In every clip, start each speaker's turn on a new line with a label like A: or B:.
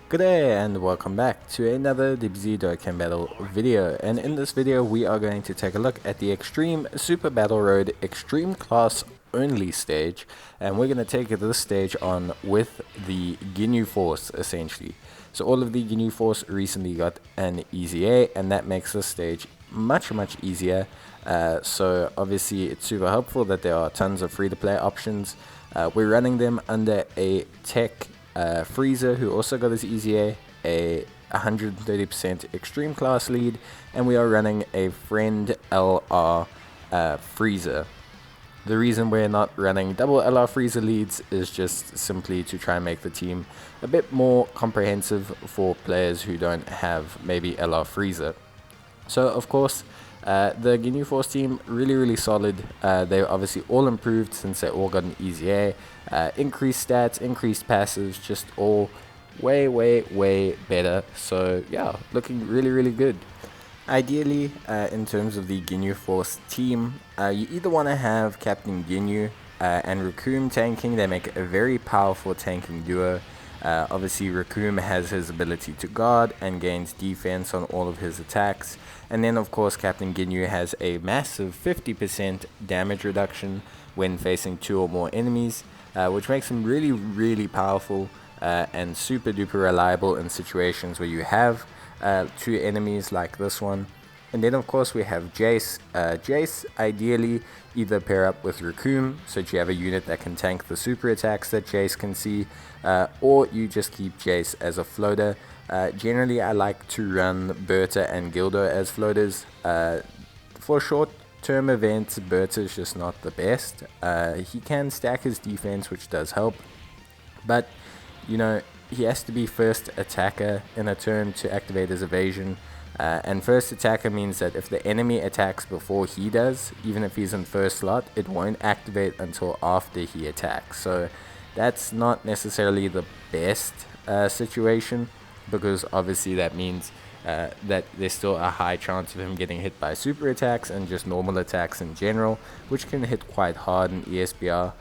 A: Good day and welcome back to another Dbz Dokkan battle video, and in this video we are going to take a look at the Extreme Super Battle Road Extreme Class only stage, and we're going to take this stage on with the Ginyu Force essentially. So all of the Ginyu Force recently got an easy A, and that makes this stage much easier. So obviously it's super helpful that there are tons of free to play options. We're running them under a tech Freezer, who also got his easy a 130% extreme class lead, and we are running a friend LR Freezer. The reason we're not running double LR Freezer leads is just simply to try and make the team a bit more comprehensive for players who don't have maybe LR Freezer. So of course, the Ginyu Force team really solid. They're obviously all improved since they all got an easy A. Increased stats, increased passives, just all way better. So yeah, looking really good. Ideally, in terms of the Ginyu Force team, you either want to have Captain Ginyu and Raccoon tanking. They make a very powerful tanking duo. Obviously, Raccoon has his ability to guard and gains defense on all of his attacks. And then, of course, Captain Ginyu has a massive 50% damage reduction when facing 2 or more enemies, which makes him really powerful and super duper reliable in situations where you have 2 enemies like this one. And then of course we have Jace. Jace ideally either pair up with Raccoon so that you have a unit that can tank the super attacks that Jace can see, or you just keep Jace as a floater. Generally I like to run Berta and Gildo as floaters. For short term events, Berta is just not the best. He can stack his defense, which does help, but you know, he has to be first attacker in a turn to activate his evasion. And first attacker means that if the enemy attacks before he does, even if he's in first slot, it won't activate until after he attacks. So that's not necessarily the best situation, because obviously that means that there's still a high chance of him getting hit by super attacks and just normal attacks in general, which can hit quite hard in ESBR.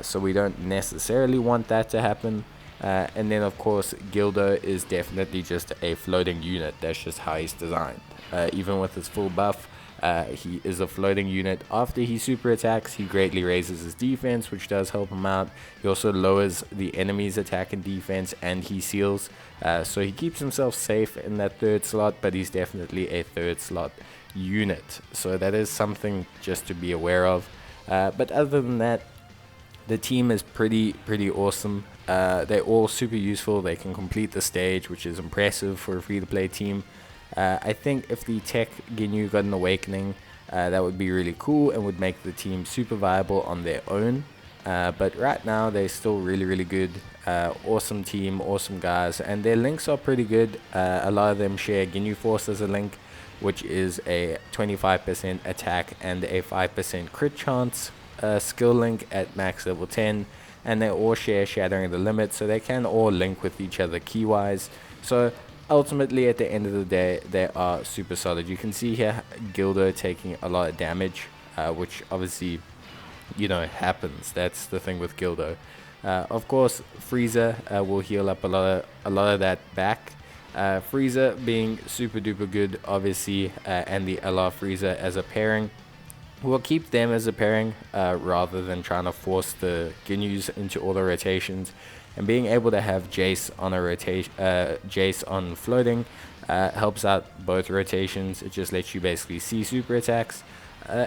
A: So we don't necessarily want that to happen. And then of course Gildo is definitely just a floating unit. That's just how he's designed. Even with his full buff, he is a floating unit. After he super attacks, he greatly raises his defense, which does help him out. He also lowers the enemy's attack and defense, and he seals, so he keeps himself safe in that 3rd slot, but he's definitely a 3rd slot unit, so that is something just to be aware of. But other than that, the team is pretty awesome. They're all super useful. They can complete the stage, which is impressive for a free-to-play team. I think if the Tech Ginyu got an awakening, that would be really cool and would make the team super viable on their own. But right now, they're still really good. Awesome team, awesome guys, and their links are pretty good. A lot of them share Ginyu Force as a link, which is a 25% attack and a 5% crit chance skill link at max level 10, and they all share Shattering the Limit, so they can all link with each other key wise. So ultimately at the end of the day, they are super solid. You can see here Gildo taking a lot of damage, which obviously, you know, happens. That's the thing with Gildo. Of course Freezer will heal up a lot of that back. Freezer being super duper good obviously, and the LR Freezer as a pairing. We'll keep them as a pairing rather than trying to force the Ginyus into all the rotations. And being able to have Jace on a rotation, Jace on floating, helps out both rotations. It just lets you basically see super attacks.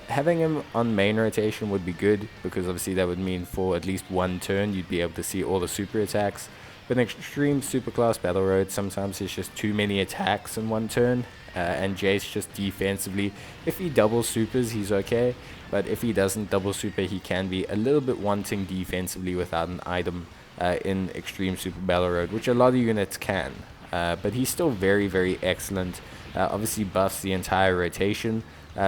A: Having him on main rotation would be good, because obviously that would mean for at least one turn you'd be able to see all the super attacks. But in Extreme Superclass Battle Road, sometimes there's just too many attacks in one turn. And Jace just defensively, if he double supers, he's okay. But if he doesn't double super, he can be a little bit wanting defensively without an item in Extreme Super Battle Road, which a lot of units can. But he's still very excellent. Obviously buffs the entire rotation.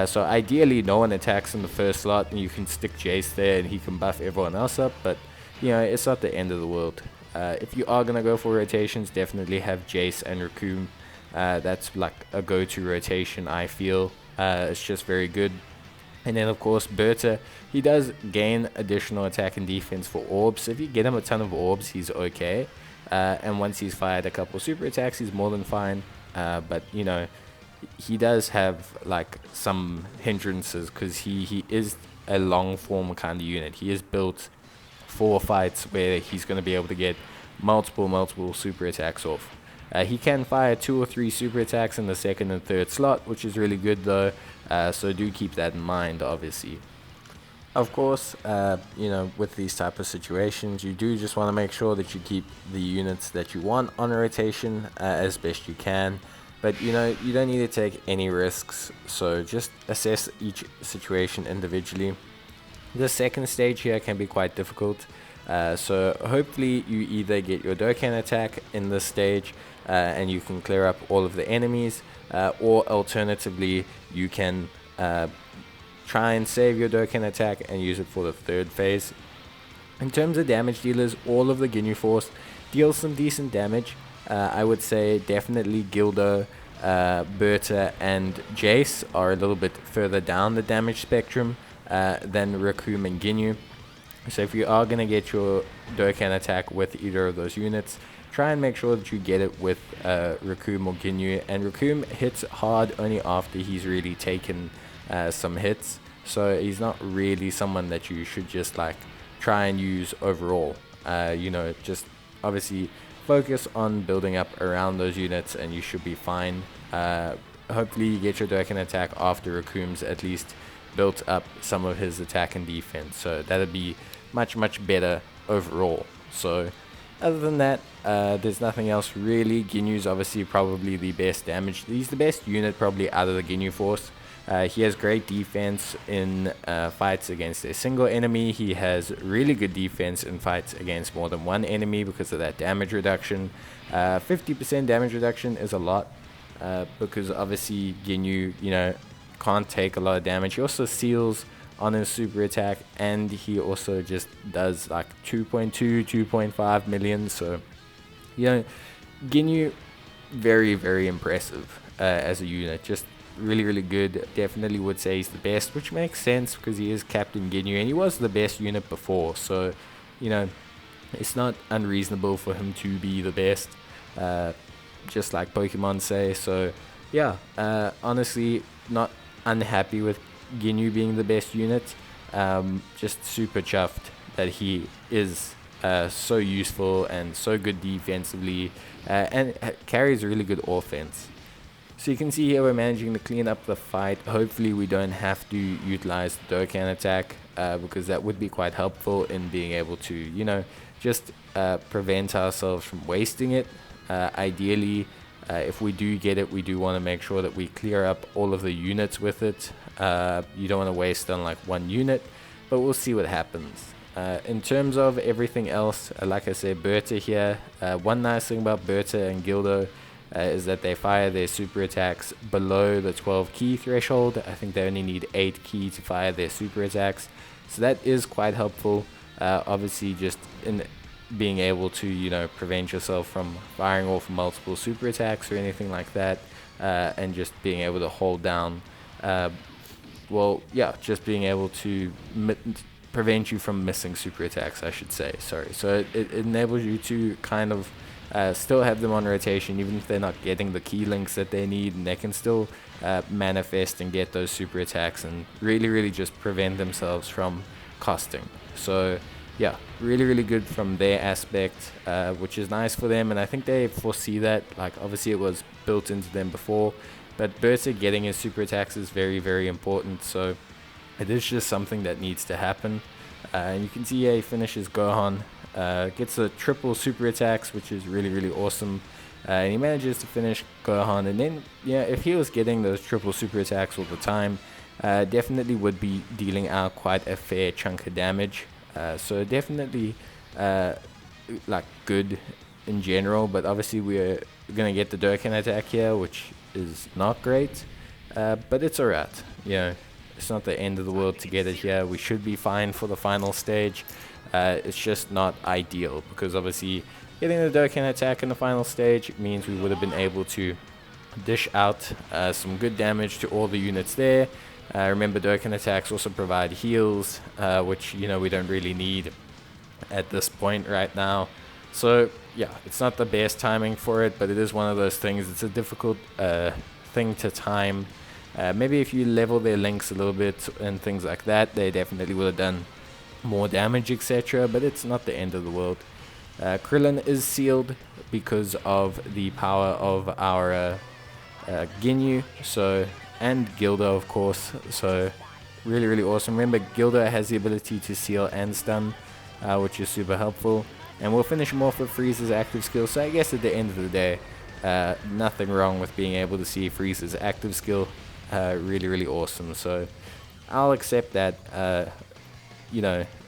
A: So ideally no one attacks in the first slot, and you can stick Jace there and he can buff everyone else up. But you know, it's not the end of the world. If you are going to go for rotations, definitely have Jace and Raccoon. That's like a go-to rotation, I feel. It's just very good. And then of course Berta, he does gain additional attack and defense for orbs. So if you get him a ton of orbs, he's okay. and once he's fired a couple super attacks, he's more than fine. But you know, he does have like some hindrances because he is a long form kind of unit. He is built for fights where he's going to be able to get multiple super attacks off. He can fire 2 or 3 super attacks in the second and third slot, which is really good though. So do keep that in mind, obviously. Of course, you know, with these type of situations, you do just want to make sure that you keep the units that you want on a rotation as best you can. But you know, you don't need to take any risks, so just assess each situation individually. The second stage here can be quite difficult, so hopefully you either get your Dokkan attack in this stage and you can clear up all of the enemies, or alternatively you can try and save your Dokkan attack and use it for the third phase. In terms of damage dealers, all of the Ginyu Force deals some decent damage. I would say definitely Gildo, Berta and Jace are a little bit further down the damage spectrum than Recoome and Ginyu. So if you are going to get your Dokkan attack with either of those units, try and make sure that you get it with Recoome or Ginyu. And Recoome hits hard only after he's really taken some hits, so he's not really someone that you should just like try and use overall. You know, just obviously focus on building up around those units and you should be fine. Hopefully you get your Dokkan attack after Recoome's at least built up some of his attack and defense, so that'd be much better overall. So other than that, there's nothing else really. Ginyu's obviously probably the best damage. He's the best unit probably out of the Ginyu Force. He has great defense in fights against a single enemy. He has really good defense in fights against more than one enemy because of that damage reduction. 50% damage reduction is a lot because obviously Ginyu, you know, can't take a lot of damage. He also seals on his super attack, and he also just does like 2.5 million. So, you know, Ginyu, very impressive as a unit. Just really good. Definitely would say he's the best, which makes sense because he is Captain Ginyu and he was the best unit before, so you know, it's not unreasonable for him to be the best, just like Pokemon say. So yeah, honestly not unhappy with Ginyu being the best unit. Just super chuffed that he is so useful and so good defensively, and carries really good offense. So you can see here we're managing to clean up the fight. Hopefully we don't have to utilize the Dokkan attack because that would be quite helpful in being able to, you know, just prevent ourselves from wasting it. Ideally, if we do get it, we do want to make sure that we clear up all of the units with it. You don't want to waste on like one unit, but we'll see what happens. In terms of everything else, like I said, Berta here, one nice thing about Berta and Gildo is that they fire their super attacks below the 12 key threshold. I think they only need 8 key to fire their super attacks, so that is quite helpful. Obviously just in being able to, you know, prevent yourself from firing off multiple super attacks or anything like that, and just being able to hold down, well, yeah, just being able to prevent you from missing super attacks, I should say. Sorry. So it enables you to kind of still have them on rotation even if they're not getting the key links that they need, and they can still manifest and get those super attacks and really just prevent themselves from costing. So yeah, really good from their aspect, which is nice for them, and I think they foresee that. Like obviously it was built into them before, but Berta getting his super attacks is very important, so it is just something that needs to happen. And you can see he finishes Gohan, gets the triple super attacks, which is really awesome, and he manages to finish Gohan. And then yeah, if he was getting those triple super attacks all the time, definitely would be dealing out quite a fair chunk of damage. So definitely like good in general, but obviously we're gonna get the Dokkan attack here, which is not great, but it's alright. You know, it's not the end of the world to get it here. We should be fine for the final stage. It's just not ideal because obviously getting the Dokkan attack in the final stage means we would have been able to dish out some good damage to all the units there. Remember, Dokkan attacks also provide heals, which, you know, we don't really need at this point right now. So yeah, it's not the best timing for it, but it is one of those things. It's a difficult thing to time. Maybe if you level their links a little bit and things like that, they definitely would have done more damage, etc. But it's not the end of the world. Krillin is sealed because of the power of our Ginyu, and Gildo, of course. So really, really awesome. Remember, Gildo has the ability to seal and stun, which is super helpful. And we'll finish him off with Frieza's active skill. So I guess at the end of the day, nothing wrong with being able to see Frieza's active skill. Really, really awesome. So I'll accept that,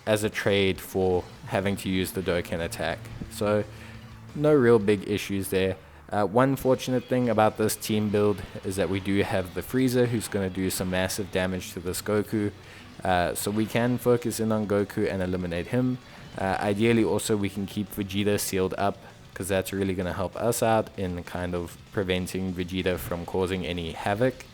A: as a trade for having to use the Dokkan attack. So no real big issues there. One fortunate thing about this team build is that we do have the Frieza, who's going to do some massive damage to this Goku. So we can focus in on Goku and eliminate him. Ideally also we can keep Vegeta sealed up, because that's really going to help us out in kind of preventing Vegeta from causing any havoc.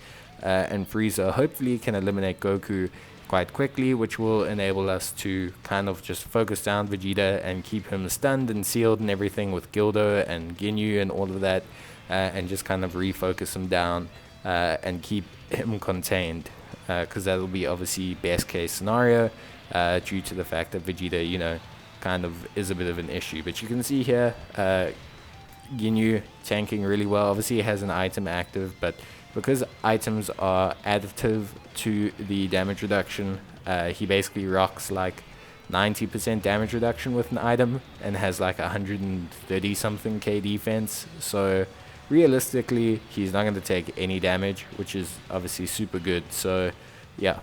A: And Frieza hopefully can eliminate Goku quite quickly, which will enable us to kind of just focus down Vegeta and keep him stunned and sealed and everything with Gildo and Ginyu and all of that, and just kind of refocus him down and keep him contained, because that will be obviously best case scenario, due to the fact that Vegeta, kind of is a bit of an issue. But you can see here, Ginyu tanking really well. Obviously he has an item active, but because items are additive to the damage reduction, he basically rocks like 90% damage reduction with an item and has like 130 something K defense. So realistically he's not going to take any damage, which is obviously super good. So yeah,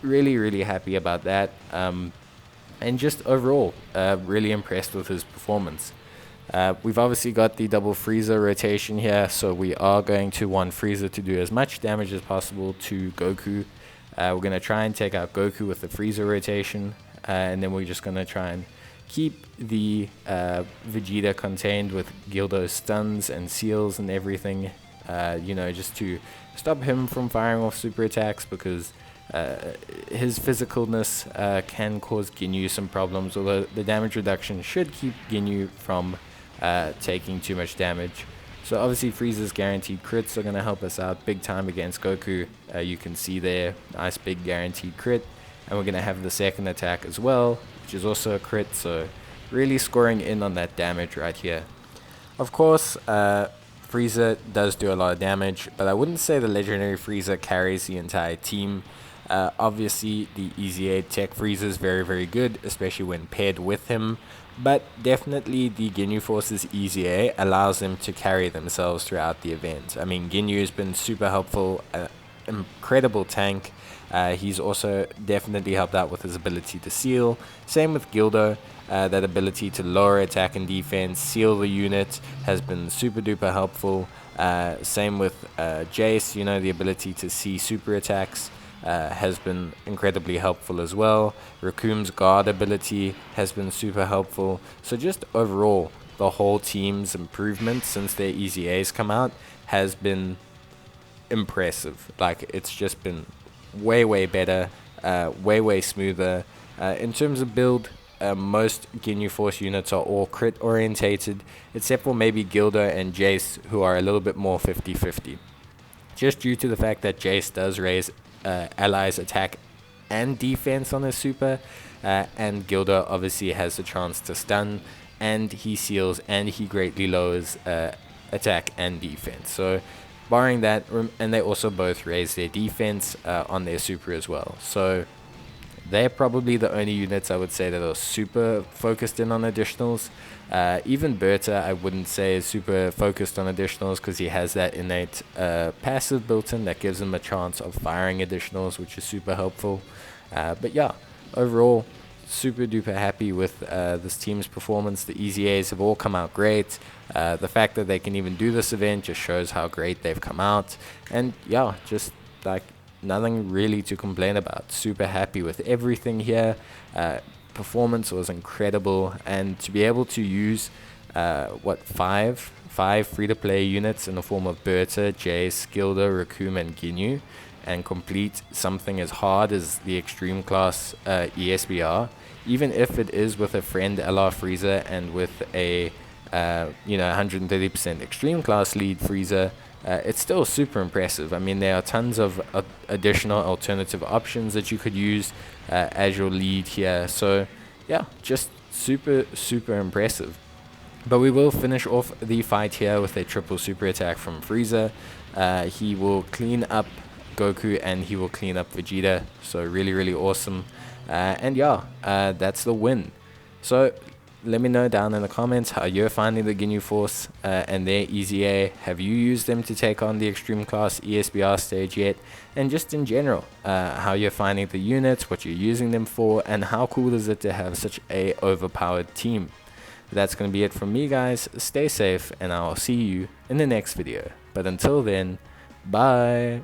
A: really, really happy about that. And just overall, really impressed with his performance. We've obviously got the double Frieza rotation here, so we are going to want Frieza to do as much damage as possible to Goku. We're going to try and take out Goku with the Frieza rotation, and then we're just going to try and keep the Vegeta contained with Gildo's stuns and seals and everything, just to stop him from firing off super attacks, because his physicalness can cause Ginyu some problems, although the damage reduction should keep Ginyu from taking too much damage. So obviously Frieza's guaranteed crits are going to help us out big time against Goku. You can see there, nice big guaranteed crit. And we're going to have the second attack as well, which is also a crit, so really scoring in on that damage right here. Of course, Frieza does do a lot of damage, but I wouldn't say the legendary Frieza carries the entire team. Obviously, the Easy 8 Tech Frieza is very, very good, especially when paired with him. But definitely the Ginyu Force's Easy A allows them to carry themselves throughout the event. I mean, Ginyu has been super helpful, incredible tank. He's also definitely helped out with his ability to seal. Same with Gildo. That ability to lower attack and defense, seal the unit, has been super duper helpful. Same with Jace, the ability to see super attacks. Has been incredibly helpful as well. Rakum's guard ability has been super helpful. So just overall, the whole team's improvement since their Easy A's come out has been impressive. Like, it's just been way, way better, way, way smoother. In terms of build, most Ginyu Force units are all crit orientated, except for maybe Gildo and Jace, who are a little bit more 50-50. Just due to the fact that Jace does raise allies attack and defense on his super, and Gildo obviously has a chance to stun, and he seals, and he greatly lowers attack and defense. So barring that, and they also both raise their defense on their super as well. So they're probably the only units I would say that are super focused in on additionals. Even Berta, I wouldn't say is super focused on additionals, because he has that innate passive built in that gives him a chance of firing additionals, which is super helpful. But yeah, overall, super duper happy with this team's performance. The Easy A's have all come out great. The fact that they can even do this event just shows how great they've come out. And yeah, just like nothing really to complain about. Super happy with everything here. Performance was incredible, and to be able to use five free-to-play units in the form of Berta, Jace, Gildo, Rakum, and Ginyu, and complete something as hard as the Extreme Class Esbr, even if it is with a friend LR Frieza and with a you know, 130% extreme class lead Frieza, it's still super impressive. I mean, there are tons of additional alternative options that you could use as your lead here. So yeah, just super impressive. But we will finish off the fight here with a triple super attack from Frieza. He will clean up Goku and he will clean up Vegeta. So really awesome. And yeah, that's the win. So let me know down in the comments how you're finding the Ginyu Force and their EZA. Have you used them to take on the Extreme Class ESBR stage yet? And just in general, how you're finding the units, what you're using them for, and how cool is it to have such a overpowered team. That's going to be it from me, guys. Stay safe, and I'll see you in the next video. But until then, bye.